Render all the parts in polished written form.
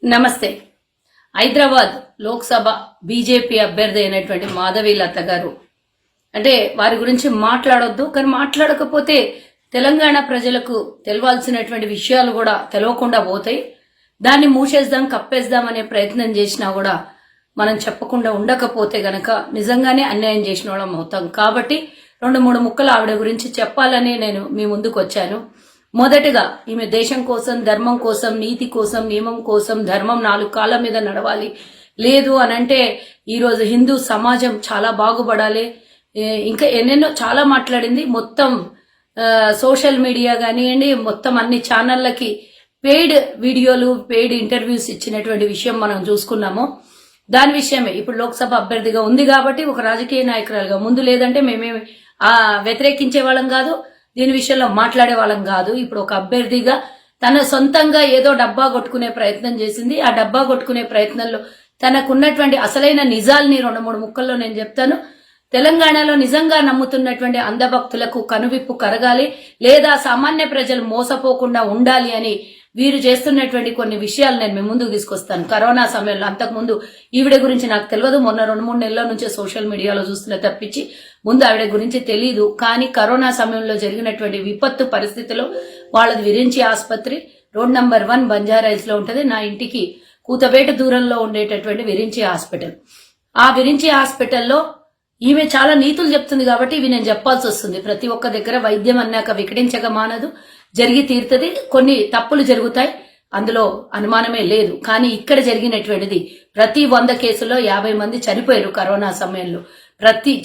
నమస్తే. హైదరాబాద్ లోక్సభ బీజేపీ అభ్యర్థి అయినటువంటి మాధవి లత గారు అంటే వారి గురించి మాట్లాడొద్దు, కానీ మాట్లాడకపోతే తెలంగాణ ప్రజలకు తెలవాల్సినటువంటి విషయాలు కూడా తెలవకుండా పోతాయి. దాన్ని మూసేద్దాం, కప్పేద్దాం అనే ప్రయత్నం చేసినా కూడా మనం చెప్పకుండా ఉండకపోతే గనక నిజంగానే అన్యాయం చేసిన వాళ్ళం అవుతాం. కాబట్టి 2-3 ముక్కలు ఆవిడ గురించి చెప్పాలని నేను మీ ముందుకు వచ్చాను. మొదటగా ఈమె దేశం కోసం, ధర్మం కోసం, నీతి కోసం, నియమం కోసం, ధర్మం 4 కాళ్ళ మీద నడవాలి. లేదు అనంటే ఈరోజు హిందూ సమాజం చాలా బాగుపడాలి. ఇంకా ఎన్నెన్నో చాలా మాట్లాడింది. మొత్తం సోషల్ మీడియా కానివ్వండి, మొత్తం అన్ని ఛానళ్ళకి పెయిడ్ వీడియోలు, పెయిడ్ ఇంటర్వ్యూస్ ఇచ్చినటువంటి విషయం మనం చూసుకున్నాము. దాని విషయమే ఇప్పుడు లోక్సభ అభ్యర్థిగా ఉంది కాబట్టి ఒక రాజకీయ నాయకురాలుగా, ముందు లేదంటే మేమేమి వ్యతిరేకించే వాళ్ళం కాదు, దీని విషయంలో మాట్లాడే వాళ్ళం కాదు. ఇప్పుడు ఒక అభ్యర్థిగా తన సొంతంగా ఏదో డబ్బా కొట్టుకునే ప్రయత్నం చేసింది. ఆ డబ్బా కొట్టుకునే ప్రయత్నంలో తనకున్నటువంటి అసలైన నిజాల్ని 2-3 ముక్కల్లో నేను చెప్తాను. తెలంగాణలో నిజంగా నమ్ముతున్నటువంటి అంధభక్తులకు కనువిప్పు కరగాలి, లేదా సామాన్య ప్రజలు మోసపోకుండా ఉండాలి అని వీరు చేస్తున్నటువంటి కొన్ని విషయాలు నేను మీ ముందుకు తీసుకొస్తాను. కరోనా సమయంలో, అంతకుముందు ఈవిడ గురించి నాకు తెలియదు, మొన్న 2-3 నెలల నుంచే సోషల్ మీడియాలో చూస్తున్న తప్పించి ముందు ఆవిడ గురించి తెలీదు. కానీ కరోనా సమయంలో జరిగినటువంటి విపత్తు పరిస్థితిలో వాళ్ళది విరించి ఆసుపత్రి, రోడ్ నంబర్ 1 బంజారాయిల్స్ లో ఉంటది. నా ఇంటికి కూతబేట దూరంలో ఉండేటటువంటి విరించి హాస్పిటల్. ఆ విరించి హాస్పిటల్లో ఈమె చాలా నీతులు చెప్తుంది కాబట్టి ఇవి నేను చెప్పాల్సి వస్తుంది. ప్రతి ఒక్క దగ్గర వైద్యం అన్నాక వికటించక మానదు, జరిగి తీరుతుంది. కొన్ని తప్పులు జరుగుతాయి, అందులో అనుమానమే లేదు. కానీ ఇక్కడ జరిగినటువంటిది ప్రతి 100 కేసుల్లో 50 మంది చనిపోయారు కరోనా సమయంలో.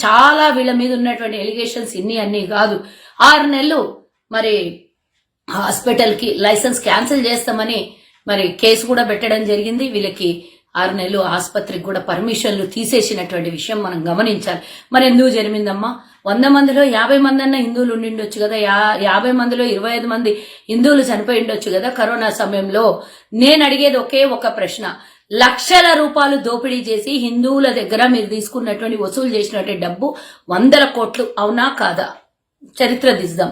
చాలా వీళ్ళ మీద ఉన్నటువంటి ఎలిగేషన్స్ అన్ని కాదు. 6 నెలలు మరి హాస్పిటల్ కి లైసెన్స్ క్యాన్సిల్ చేస్తామని మరి కేసు కూడా పెట్టడం జరిగింది. వీళ్ళకి 6 నెలలు ఆసుపత్రికి కూడా పర్మిషన్లు తీసేసినటువంటి విషయం మనం గమనించాలి. మరి ఎందుకు జరిగిందమ్మా? 100 మందిలో 50 మంది అన్న హిందువులు ఉండిండొచ్చు కదా, 50 మందిలో 25 మంది హిందువులు చనిపోయి ఉండొచ్చు కదా కరోనా సమయంలో. నేను అడిగేది ఒకే ఒక ప్రశ్న, లక్షల రూపాయలు దోపిడీ చేసి హిందువుల దగ్గర మీరు తీసుకున్నటువంటి వసూలు చేసినటువంటి డబ్బు 100 కోట్లు, అవునా కాదా? చరిత్ర దిద్దాం.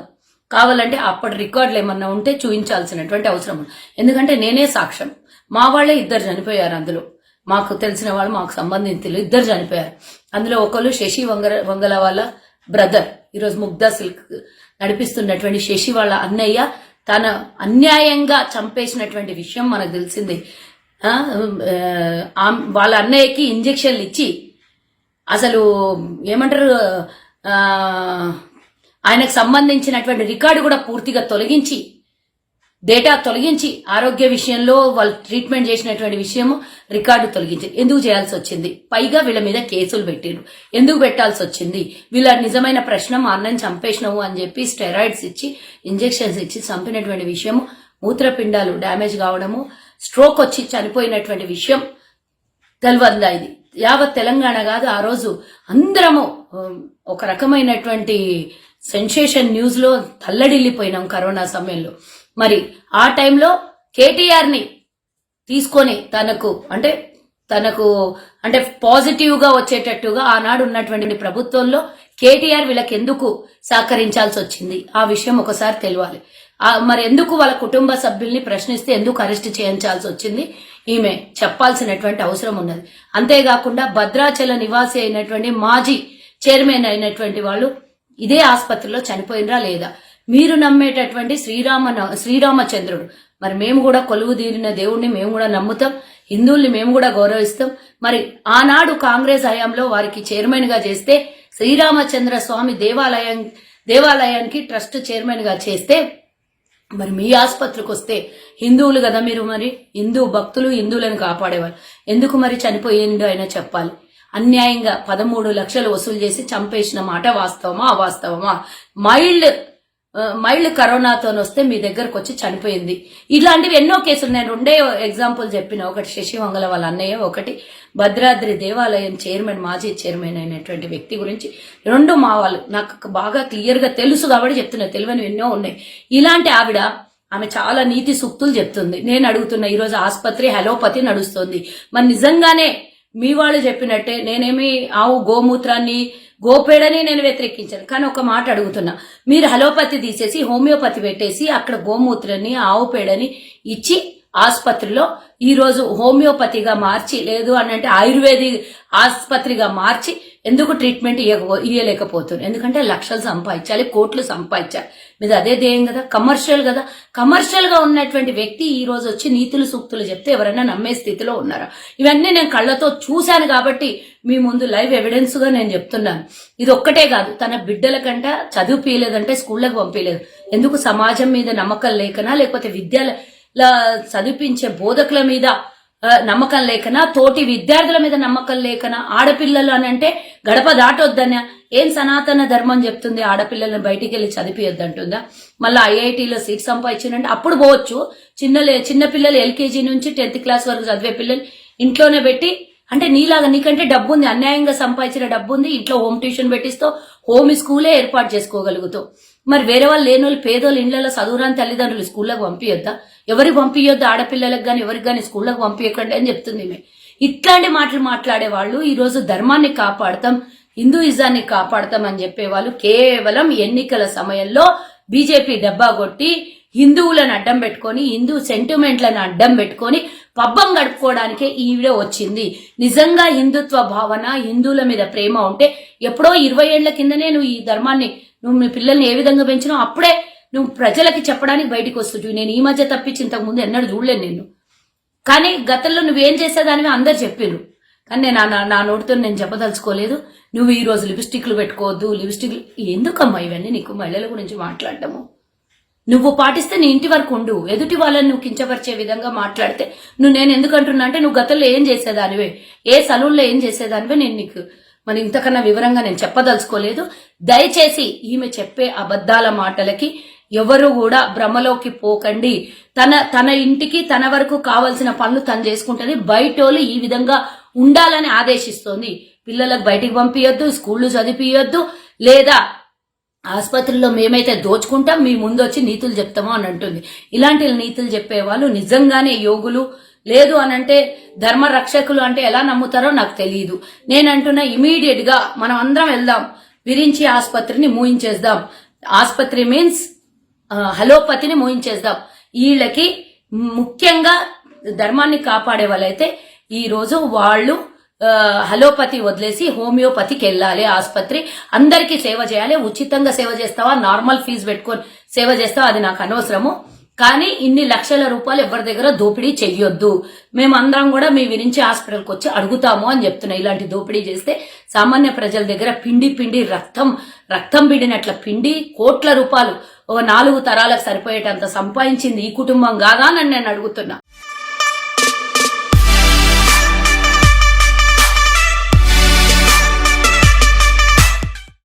కావాలంటే అప్పటి రికార్డులు ఏమన్నా ఉంటే చూపించాల్సినటువంటి అవసరం ఉంది. ఎందుకంటే నేనే సాక్ష్యం. మా వాళ్లే 2 చనిపోయారు. అందులో మాకు తెలిసిన వాళ్ళు, మాకు సంబంధించిన 2 చనిపోయారు. అందులో ఒకరు శశి వంగల వాళ్ళ బ్రదర్, ఈరోజు ముగ్ధా సిల్క్ నడిపిస్తున్నటువంటి శశి వాళ్ళ అన్నయ్య తన అన్యాయంగా చంపేసినటువంటి విషయం మనకు తెలిసింది. వాళ్ళ అన్నయ్యకి ఇంజెక్షన్లు ఇచ్చి అసలు ఏమంటారు, ఆయనకు సంబంధించినటువంటి రికార్డు కూడా పూర్తిగా తొలగించి, డేటా తొలగించి, ఆరోగ్య విషయంలో వాళ్ళు ట్రీట్మెంట్ చేసినటువంటి విషయము రికార్డు తొలగించి ఎందుకు చేయాల్సి వచ్చింది? పైగా వీళ్ళ మీద కేసులు పెట్టిరు. ఎందుకు పెట్టాల్సి వచ్చింది? వీళ్ళ నిజమైన ప్రశ్న, మా అన్నని చంపేసినవు అని చెప్పి స్టెరాయిడ్స్ ఇచ్చి, ఇంజెక్షన్స్ ఇచ్చి చంపినటువంటి విషయము, మూత్రపిండాలు డ్యామేజ్ కావడము, స్ట్రోక్ వచ్చి చనిపోయినటువంటి విషయం తెలియదా? ఇది యావత్ తెలంగాణ కాదు, ఆ రోజు అందరము ఒక రకమైనటువంటి సెన్సేషన్ న్యూస్ లో తల్లడిల్లిపోయినాం కరోనా సమయంలో. మరి ఆ టైంలో కేటీఆర్ ని తీసుకొని తనకు అంటే పాజిటివ్ గా వచ్చేటట్టుగా ఆనాడు ఉన్నటువంటి ప్రభుత్వంలో కేటీఆర్ వీళ్ళకి ఎందుకు సహకరించాల్సి వచ్చింది? ఆ విషయం ఒకసారి తెలియాలి. మరి ఎందుకు వాళ్ళ కుటుంబ సభ్యుల్ని ప్రశ్నిస్తే ఎందుకు అరెస్ట్ చేయించాల్సి వచ్చింది? ఈమె చెప్పాల్సినటువంటి అవసరం ఉన్నది. అంతేకాకుండా భద్రాచల నివాసి అయినటువంటి మాజీ చైర్మన్ అయినటువంటి వాళ్ళు ఇదే ఆసుపత్రిలో చనిపోయినరా లేదా? మీరు నమ్మేటటువంటి శ్రీరామచంద్రుడు, మరి మేము కూడా కొలువు తీరిన దేవుణ్ణి మేము కూడా నమ్ముతాం, హిందువుల్ని మేము కూడా గౌరవిస్తాం. మరి ఆనాడు కాంగ్రెస్ హయాంలో వారికి చైర్మన్ గా చేస్తే, శ్రీరామచంద్ర స్వామి దేవాలయానికి ట్రస్ట్ చైర్మన్ గా చేస్తే, మరి మీ ఆసుపత్రికి వస్తే హిందువులు కదా మీరు, మరి హిందూ భక్తులు హిందువులను కాపాడేవారు, ఎందుకు మరి చనిపోయిందో అయినా చెప్పాలి. అన్యాయంగా 13 లక్షలు వసూలు చేసి చంపేసిన మాట వాస్తవమా అవాస్తవమా? మైల్డ్ కరోనాతో వస్తే మీ దగ్గరకు వచ్చి చనిపోయింది. ఇలాంటివి ఎన్నో కేసులు నేను 2 ఎగ్జాంపుల్ చెప్పిన. ఒకటి శశి వంగల వాళ్ళ అన్నయ్య, ఒకటి భద్రాద్రి దేవాలయం మాజీ చైర్మన్ అయినటువంటి వ్యక్తి గురించి. 2 మా వాళ్ళు నాకు బాగా క్లియర్ గా తెలుసు కాబట్టి చెప్తున్నా, తెలియని ఎన్నో ఉన్నాయి. ఇలాంటి ఆమె చాలా నీతి సూక్తులు చెప్తుంది. నేను అడుగుతున్నా, ఈరోజు ఆసుపత్రి హలోపతి నడుస్తుంది. మరి నిజంగానే మీ వాళ్ళు చెప్పినట్టే నేనేమి ఆవు గోమూత్రాన్ని గోపేడని నేను వ్యతిరేకించాను, కానీ ఒక మాట అడుగుతున్నా, మీరు హలోపతి తీసేసి హోమియోపతి పెట్టేసి అక్కడ గోమూత్రాన్ని ఆవు పేడని ఇచ్చి ఆసుపత్రిలో ఈ రోజు హోమియోపతిగా మార్చి, లేదు అంటే ఆయుర్వేదిక్ ఆసుపత్రిగా మార్చి ఎందుకు ట్రీట్మెంట్ ఇయ్యలేకపోతుంది? ఎందుకంటే లక్షలు సంపాదించాలి, కోట్లు సంపాదించాలి. మీద అదే ధ్యేయం కదా, కమర్షియల్ కదా. కమర్షియల్ గా ఉన్నటువంటి వ్యక్తి ఈ రోజు వచ్చి నీతులు సూక్తులు చెప్తే ఎవరైనా నమ్మే స్థితిలో ఉన్నారా? ఇవన్నీ నేను కళ్ళతో చూశాను కాబట్టి మీ ముందు లైవ్ ఎవిడెన్స్ గా నేను చెప్తున్నాను. ఇది ఒక్కటే కాదు, తన బిడ్డల కంట చదివిపియలేదంటే స్కూళ్ళకి పంపించలేదు. ఎందుకు? సమాజం మీద నమ్మకం లేకనా, లేకపోతే చదివించే బోధకుల మీద నమ్మకం లేకనా, తోటి విద్యార్థుల మీద నమ్మకం లేకనా, ఆడపిల్లలు అని అంటే గడప దాటొద్దనా? ఏం సనాతన ధర్మం చెప్తుంది ఆడపిల్లలను బయటికి వెళ్ళి చదివియొద్దంటుందా? మళ్ళీ ఐఐటీలో సీట్ సంపాదించిందంటే అప్పుడు పోవచ్చు. చిన్న పిల్లలు ఎల్కేజీ నుంచి 10th క్లాస్ వరకు చదివే పిల్లలు ఇంట్లోనే పెట్టి, అంటే నీలాగా నీకంటే డబ్బు ఉంది, అన్యాయంగా సంపాదించిన డబ్బు ఉంది, ఇంట్లో హోమ్ ట్యూషన్ పెట్టిస్తావు, హోమ్ స్కూలే ఏర్పాటు చేసుకోగలుగుతావు. మరి వేరే వాళ్ళు లేని వాళ్ళు, పేదోళ్ళు, ఇళ్లలో చదువురాని తల్లిదండ్రులు స్కూళ్ళకు పంపించొద్దా? ఎవరికి పంపించొద్దు? ఆడపిల్లలకు గాని ఎవరికి గాని స్కూళ్ళకు పంపించకండి అని చెప్తుంది. ఇట్లాంటి మాటలు మాట్లాడే వాళ్ళు ఈ రోజు ధర్మాన్ని కాపాడతాం, హిందూయిజాన్ని కాపాడతాం అని చెప్పేవాళ్ళు కేవలం ఎన్నికల సమయంలో బీజేపీ డబ్బా కొట్టి హిందువులను అడ్డం పెట్టుకొని, హిందూ సెంటిమెంట్లను అడ్డం పెట్టుకొని పబ్బం గడుపుకోవడానికే ఈ వీడియో వచ్చింది. నిజంగా హిందుత్వ భావన, హిందువుల మీద ప్రేమ ఉంటే ఎప్పుడో 20 ఏళ్ల కిందనే నువ్వు ఈ ధర్మాన్ని, నువ్వు మీ పిల్లల్ని ఏ విధంగా పెంచినావు అప్పుడే నువ్వు ప్రజలకి చెప్పడానికి బయటకు వస్తుంటివి. నేను ఈ మధ్య తప్పించి ఇంతకు ముందు ఎన్నడూ చూడలేను నేను. కానీ గతంలో నువ్వేం చేసేదానివి అందరు చెప్పిండ్రు, కానీ నేను నా నోటితో నేను చెప్పదలుచుకోలేదు. నువ్వు ఈ రోజు లిప్స్టిక్లు పెట్టుకోవద్దు, లిప్స్టిక్లు ఎందుకమ్మా ఇవన్నీ? నీకు మహిళల గురించి మాట్లాడటము నువ్వు పాటిస్తే నీ ఇంటి వరకు ఉండు. ఎదుటి వాళ్ళని నువ్వు కించపరిచే విధంగా మాట్లాడితే నేను ఎందుకంటున్నా అంటే, నువ్వు గతంలో ఏం చేసేదానివే, ఏ సలూన్లో ఏం చేసేదానివే నేను నీకు మరి ఇంతకన్నా వివరంగా నేను చెప్పదలుచుకోలేదు. దయచేసి ఈమె చెప్పే అబద్ధాల మాటలకి ఎవరు కూడా భ్రమలోకి పోకండి. తన ఇంటికి తన వరకు కావాల్సిన పనులు తను చేసుకుంటుంది. బయటోళ్ళు ఈ విధంగా ఉండాలని ఆదేశిస్తోంది. పిల్లలకు బయటికి పంపించొద్దు, స్కూళ్లు చదివియొద్దు, లేదా ఆసుపత్రుల్లో మేమైతే దోచుకుంటాం, మీ ముందు వచ్చి నీతులు చెప్తామో అని అంటుంది. ఇలాంటి నీతులు చెప్పేవాళ్ళు నిజంగానే యోగులు, లేదు అనంటే ధర్మ రక్షకులు అంటే ఎలా నమ్ముతారో నాకు తెలియదు. నేనంటున్నా ఇమీడియట్ గా మనం అందరం వెళ్దాం, విరించి ఆసుపత్రిని మూయించేద్దాం. ఆసుపత్రి మీన్స్ హలోపతిని మూయించేద్దాం. వీళ్ళకి ముఖ్యంగా ధర్మాన్ని కాపాడే వాళ్ళైతే ఈ రోజు వాళ్ళు హలోపతి వదిలేసి హోమియోపతికి వెళ్ళాలి. ఆసుపత్రి అందరికీ సేవ చేయాలి. ఉచితంగా సేవ చేస్తావా, నార్మల్ ఫీజు పెట్టుకొని సేవ చేస్తావా, అది నాకు అనవసరము. కానీ ఇన్ని లక్షల రూపాయలు ఎవరి దగ్గర దోపిడీ చెయ్యొద్దు. మేమందరం కూడా మీ విరించి హాస్పిటల్కి వచ్చి అడుగుతాము అని చెప్తున్నా. ఇలాంటి దోపిడీ చేస్తే సామాన్య ప్రజల దగ్గర పిండి రక్తం పిండినట్ల పిండి కోట్ల రూపాయలు 4 తరాలకు సరిపోయేటంత సంపాదించింది ఈ కుటుంబం కాదా అని నేను అడుగుతున్నా.